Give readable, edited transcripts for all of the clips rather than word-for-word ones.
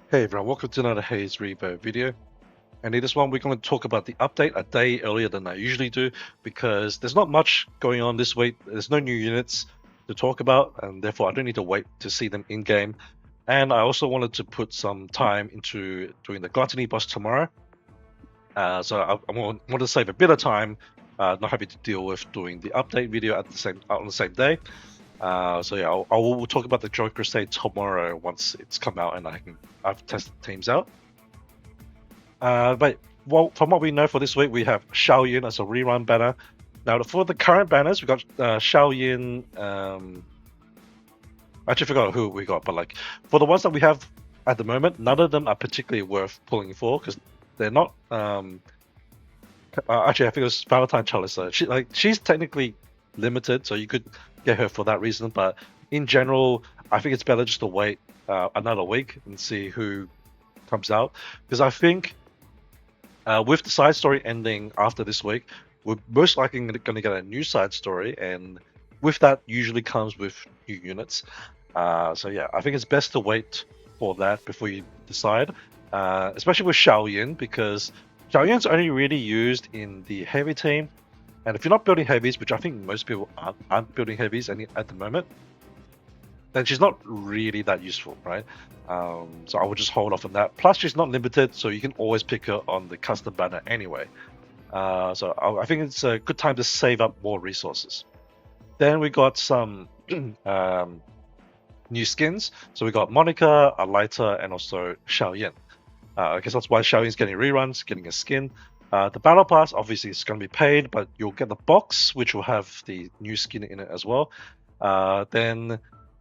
Hey everyone, welcome to another Haze Reverb video. And in this one, we're going to talk about the update a day earlier than I usually do because there's not much going on this week. There's no new units to talk about, and therefore I don't need to wait to see them in game. And I also wanted to put some time into doing the Gluttony boss tomorrow. So I want to save a bit of time, not having to deal with doing the update video on the same day. So yeah, I will talk about the Joy Crusade tomorrow once it's come out and I've tested teams out. But from what we know for this week, we have Shaoyin as a rerun banner. Now, for the current banners, we got Shaoyin. I actually forgot who we got, but like for the ones that we have at the moment, none of them are particularly worth pulling for because they're not. Actually, I think it was Valentine Chalisa. She's technically limited, so you could get her for that reason. But in general, I think it's better just to wait another week and see who comes out because I think. With the side story ending after this week, we're most likely going to get a new side story, and with that usually comes with new units. So yeah, I think it's best to wait for that before you decide, especially with Shaoyin, because Shaoyin's only really used in the heavy team, and if you're not building heavies, which I think most people aren't building heavies at the moment, then she's not really that useful, right? So I would just hold off on that. Plus, she's not limited, so you can always pick her on the custom banner anyway. So I think it's a good time to save up more resources. Then we got some new skins. So we got Monica, Alita, and also Shaoyin. I guess that's why Shaoyin's getting reruns, getting a skin. The battle pass obviously is going to be paid, but you'll get the box, which will have the new skin in it as well. Then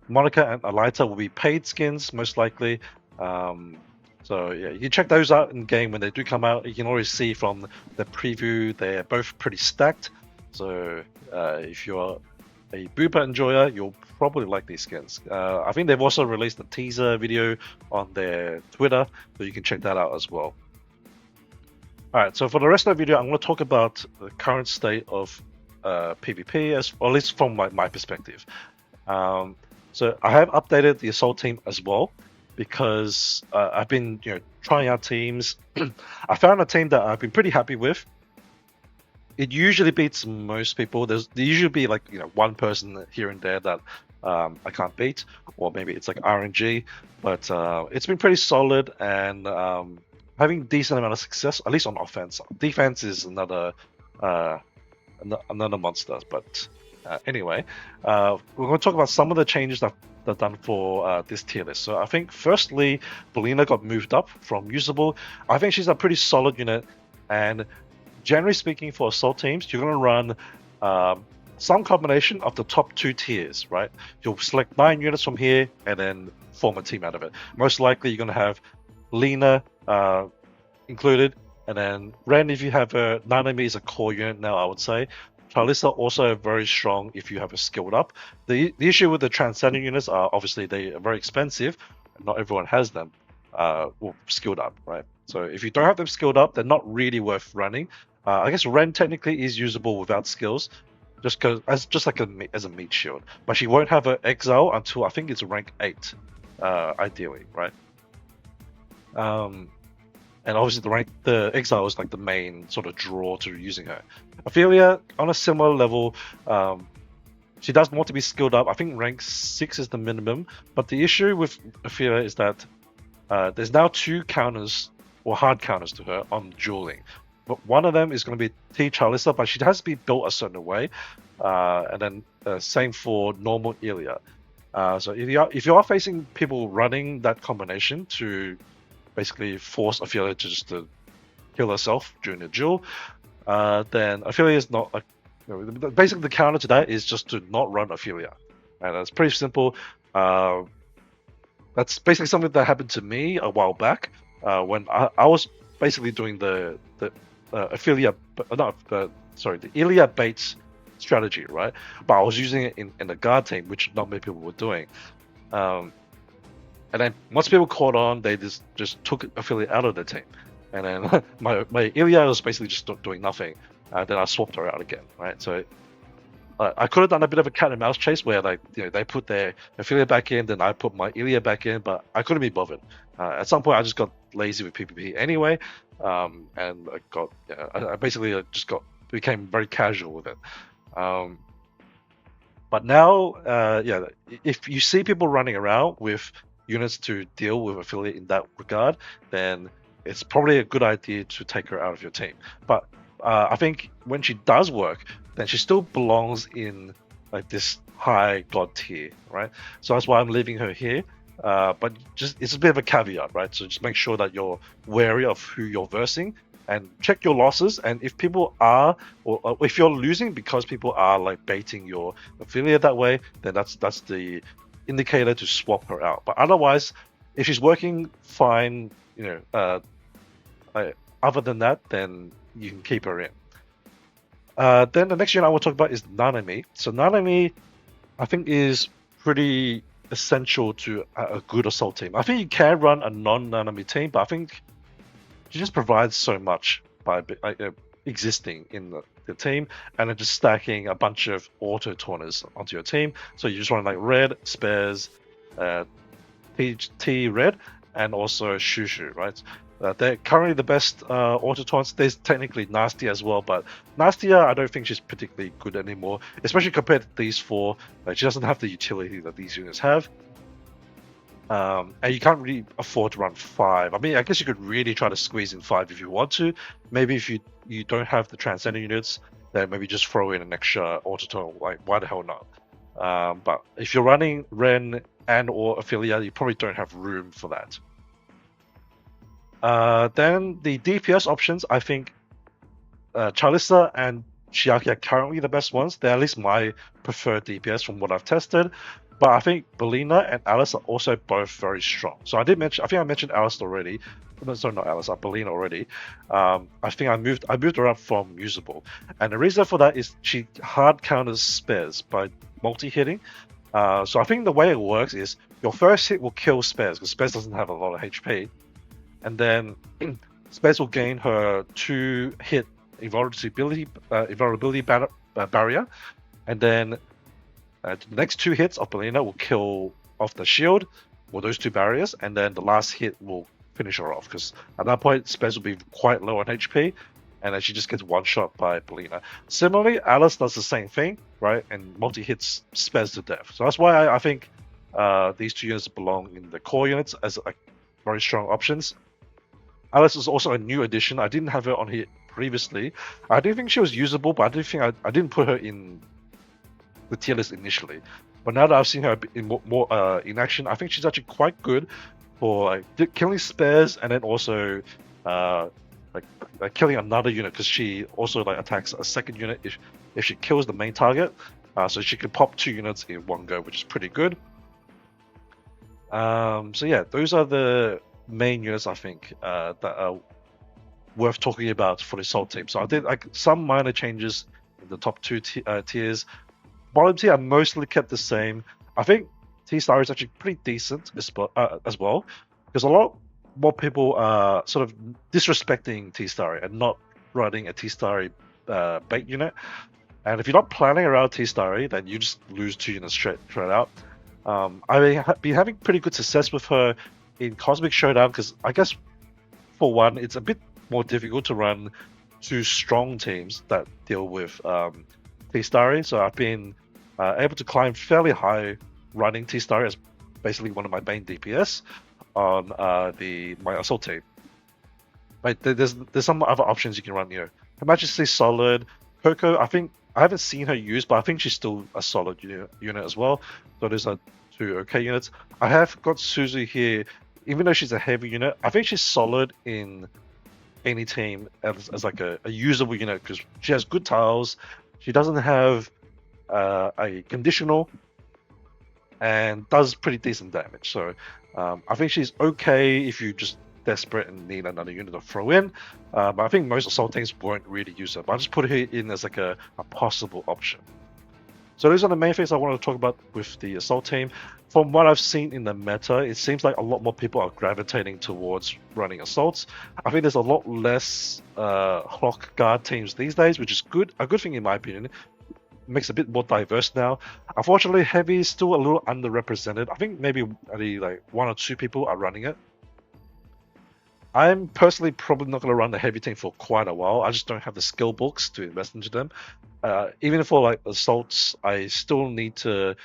Monica and Alita will be paid skins, most likely. So yeah, you can check those out in game when they do come out. You can already see from the preview they're both pretty stacked. So if you're a Booper enjoyer, you'll probably like these skins. I think they've also released a teaser video on their Twitter, so you can check that out as well. Alright, so for the rest of the video, I'm going to talk about the current state of PvP, or at least from my perspective. So I have updated the assault team as well because I've been trying out teams. I found a team that I've been pretty happy with. It usually beats most people. There usually be like one person here and there that I can't beat, or maybe it's like RNG. But it's been pretty solid and having decent amount of success, at least on offense. Defense is another monster, but anyway, we're going to talk about some of the changes that they've done for this tier list. So I think firstly, Belina got moved up from usable. I think she's a pretty solid unit, and generally speaking, for assault teams, you're going to run some combination of the top two tiers, right? You'll select 9 units from here and then form a team out of it. Most likely, you're going to have Lena included, and then Ren if you have a Nanami is a core unit now, I would say. Charlissa also very strong if you have a skilled up. The issue with the transcendent units are obviously they are very expensive, and not everyone has them. Skilled up, right? So if you don't have them skilled up, they're not really worth running. I guess Ren technically is usable without skills, just like as a meat shield, but she won't have her exile until I think it's rank 8, ideally, right? And obviously the exile is like the main sort of draw to using her. Ophelia on a similar level, she does want to be skilled up. I think rank 6 is the minimum, but the issue with Ophelia is that there's now 2 counters or hard counters to her on dueling. But one of them is going to be T Charlissa, but she has to be built a certain way, and then same for normal Ilya. So if you are facing people running that combination to basically force Ophelia to just to kill herself during the duel, then Ophelia is not basically the counter to that is just to not run Ophelia, and that's pretty simple. That's basically something that happened to me a while back when I was basically doing the Ophelia, the Ilya Bates strategy, right? But I was using it in the guard team, which not many people were doing. And then once people caught on, they just took Ophelia out of the team. And then my Ilya was basically just doing nothing. Then I swapped her out again, right? So I could have done a bit of a cat and mouse chase where like they put their affiliate back in, then I put my Ilya back in, but I couldn't be bothered. At some point, I just got lazy with PvP anyway, and I got I basically just became very casual with it. Um, but now, if you see people running around with units to deal with affiliate in that regard, then it's probably a good idea to take her out of your team. But I think when she does work, then she still belongs in like this high god tier, right? So that's why I'm leaving her here. But just it's a bit of a caveat, right? So just make sure that you're wary of who you're versing and check your losses. And if people are, or if you're losing because people are like baiting your affiliate that way, then that's the indicator to swap her out. But otherwise, if she's working fine, other than that, then you can keep her in. Then the next unit I will talk about is Nanami. So Nanami, I think, is pretty essential to a good assault team. I think you can run a non-Nanami team, but I think she just provides so much by existing in the team and then just stacking a bunch of auto tauners onto your team. So you just run like red, spares, T red, and also Shushu, right? They're currently the best auto taunts. There's technically Nasty as well, but Nastia, I don't think she's particularly good anymore, especially compared to these four. Like, she doesn't have the utility that these units have. And you can't really afford to run 5. I mean, I guess you could really try to squeeze in 5 if you want to. Maybe if you don't have the Transcendent units, then maybe just throw in an extra auto. Like, why the hell not? But if you're running Ren and or Affiliate, you probably don't have room for that. Then the DPS options, I think Chalisa and Chiaki are currently the best ones. They're at least my preferred DPS from what I've tested. But I think Belina and Alice are also both very strong. So I think I mentioned Alice already. No, sorry, not Alice, Belina already. I think I moved her up from usable. And the reason for that is she hard counters spares by multi-hitting. So I think the way it works is your first hit will kill spares, because spares doesn't have a lot of HP. And then spares will gain her 2-hit invulnerability barrier. And then the next 2 hits of Belina will kill off the shield or those 2 barriers, and then the last hit will finish her off, because at that point spares will be quite low on HP, and then she just gets one shot by Belina. Similarly, Alice does the same thing, right? And multi-hits spares to death. So that's why I think these 2 units belong in the core units as like very strong options. Alice is also a new addition. I didn't have her on here previously. I didn't think she was usable, but I didn't put her in the tier list initially. But now that I've seen her in more in action, I think she's actually quite good for like killing spares, and then also like killing another unit, because she also like attacks a second unit if she kills the main target. So she can pop 2 units in one go, which is pretty good. So yeah, those are the main units I think that are worth talking about for the assault team. So I did like some minor changes in the top 2 tiers. Bottom tier I mostly kept the same. I think T-Star is actually pretty decent as well, because a lot more people are sort of disrespecting T-Star and not running a T-Star bait unit. And if you're not planning around T-Star, then you just lose 2 units straight out. I've been having pretty good success with her in Cosmic Showdown, because I guess for one, it's a bit more difficult to run 2 strong teams that deal with T-Starry. So I've been able to climb fairly high running T-Starry as basically one of my main DPS on my assault team. Right, there's some other options you can run here. Her Majesty solid. Coco, I think I haven't seen her used, but I think she's still a solid unit as well. So those are 2 okay units. I have got Suzu here. Even though she's a heavy unit, I think she's solid in any team as like a usable unit, because she has good tiles. She doesn't have a conditional and does pretty decent damage. So I think she's okay if you just desperate and need another unit to throw in. But I think most assault teams won't really use her. But I just put her in as like a possible option. So those are the main things I wanted to talk about with the assault team. From what I've seen in the meta, it seems like a lot more people are gravitating towards running assaults. I think there's a lot less Hawk Guard teams these days, which is good. A good thing in my opinion, makes it a bit more diverse now. Unfortunately, heavy is still a little underrepresented. I think maybe only like 1 or 2 people are running it. I'm personally probably not going to run the heavy team for quite a while. I just don't have the skill books to invest into them. Even for like assaults, I still need to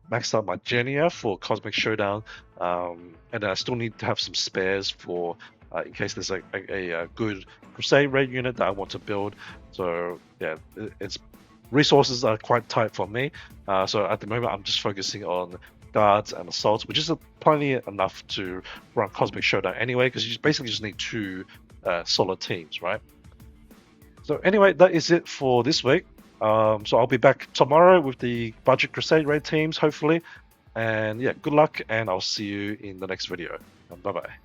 max out my Genia for Cosmic Showdown, and then I still need to have some spares for in case there's a good Crusade raid unit that I want to build. So yeah, it's resources are quite tight for me. So at the moment, I'm just focusing on guards and assaults, which is plenty enough to run Cosmic Showdown anyway, because you basically just need 2 solid teams, right? So anyway, that is it for this week. So I'll be back tomorrow with the Budget Crusade raid teams, hopefully. And yeah, good luck, and I'll see you in the next video. Bye bye.